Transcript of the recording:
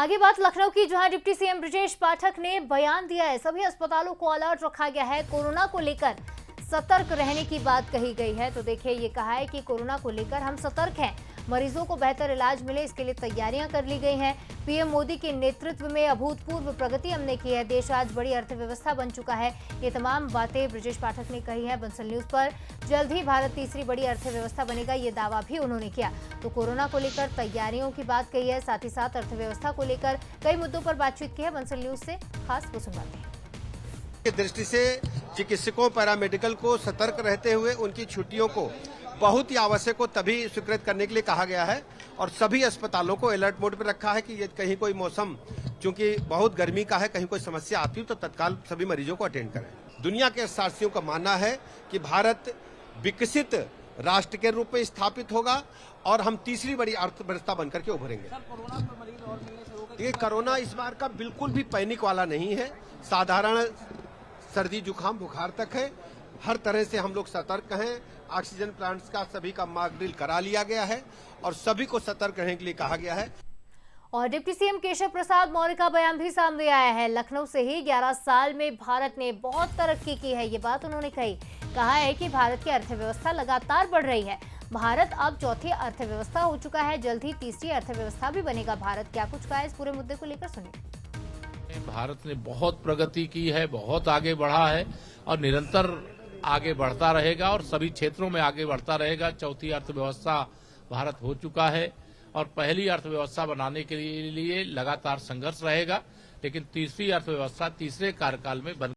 आगे बात लखनऊ की, जहां डिप्टी सीएम ब्रजेश पाठक ने बयान दिया है। सभी अस्पतालों को अलर्ट रखा गया है। कोरोना को लेकर सतर्क रहने की बात कही गई है। तो देखिए, ये कहा है कि कोरोना को लेकर हम सतर्क हैं, मरीजों को बेहतर इलाज मिले, इसके लिए तैयारियां कर ली गई हैं। पीएम मोदी के नेतृत्व में अभूतपूर्व प्रगति हमने की है। देश आज बड़ी अर्थव्यवस्था बन चुका है। ये तमाम बातें ब्रजेश पाठक ने कही है बंसल न्यूज पर। जल्द ही भारत तीसरी बड़ी अर्थव्यवस्था बनेगा, ये दावा भी उन्होंने किया। तो कोरोना को लेकर तैयारियों की बात कही है, साथ ही साथ अर्थव्यवस्था को लेकर कई मुद्दों पर बातचीत की है। बंसल न्यूज से खास वो सुनवाते हैं। दृष्टि से चिकित्सकों पैरामेडिकल को सतर्क रहते हुए उनकी छुट्टियों को बहुत ही आवश्यक हो तभी स्वीकृत करने के लिए कहा गया है और सभी अस्पतालों को अलर्ट मोड पर रखा है कि ये कहीं कोई मौसम चूंकि बहुत गर्मी का है, कहीं कोई समस्या आती हो तो तत्काल सभी मरीजों को अटेंड करें। दुनिया के अर्थशास्त्रियों का मानना है कि भारत विकसित राष्ट्र के रूप में स्थापित होगा और हम तीसरी बड़ी अर्थव्यवस्था बनकर के उभरेंगे। ये कोरोना इस बार का बिल्कुल भी पैनिक वाला नहीं है, साधारण सर्दी जुकाम बुखार तक है। हर तरह से हम लोग सतर्क हैं। ऑक्सीजन प्लांट्स का सभी का मॉक ड्रिल करा लिया गया है और सभी को सतर्क रहने के लिए कहा गया है। और डिप्टी सीएम केशव प्रसाद मौर्य का बयान भी सामने आया है। लखनऊ से ही 11 साल में भारत ने बहुत तरक्की की है, ये बात उन्होंने कही। कहा है कि भारत की अर्थव्यवस्था लगातार बढ़ रही है। भारत अब चौथी अर्थव्यवस्था हो चुका है, जल्द ही तीसरी अर्थव्यवस्था भी बनेगा भारत। क्या कुछ कहा है इस पूरे मुद्दे को लेकर, सुनिए। भारत ने बहुत प्रगति की है, बहुत आगे बढ़ा है और निरंतर आगे बढ़ता रहेगा और सभी क्षेत्रों में आगे बढ़ता रहेगा। चौथी अर्थव्यवस्था भारत हो चुका है और पहली अर्थव्यवस्था बनाने के लिए लगातार संघर्ष रहेगा, लेकिन तीसरी अर्थव्यवस्था तीसरे कार्यकाल में बन